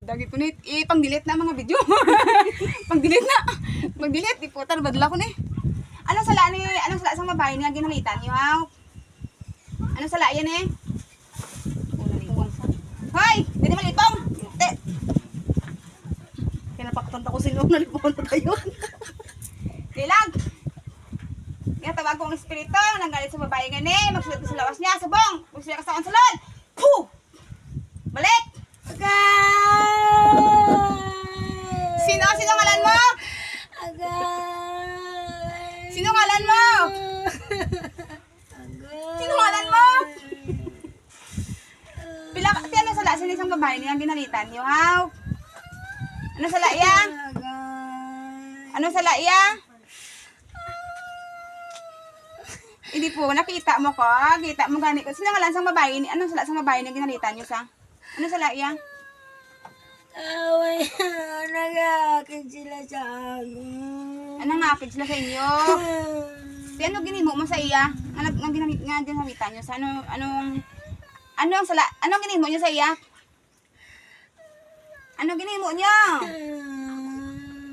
Dagi ko ni pang-delete na mga video. Pang-delete na. Pang-delete di puta badla ko ni. Anong sala sa babae nga ginalitan niyo ha? Anong sala yan eh? Hoy, dili malipong. Kinapaktan ko sino nalipon tayo. Dilag. Kaya tawag kong espiritu nang galit sa babae nga ni, magsulat ko sa lawas niya, subong. Magsulat ka sa konsulod. Puh! Balik! Sino ngalan mo? Sino ngalan mo? Sino ngalan mo? Ano sala sa isang babae niya ginalitan niyo, ha? Ano sala iya? Ano sala iya? Hindi po, nakita mo ko. Kita mo gani ko. Sino ngalan sa babae ni? Anong sala sa babae niya ginalitan niyo sa? Ano sala iya? Away, nag-aakit sila sa akin. Anong ngakid sila sa inyo? Di ano ginimo mo sa iya? Nga ginalitan niyo sa anong sala? Anong ginimo niyo sa iya? Anong ginimo niyo?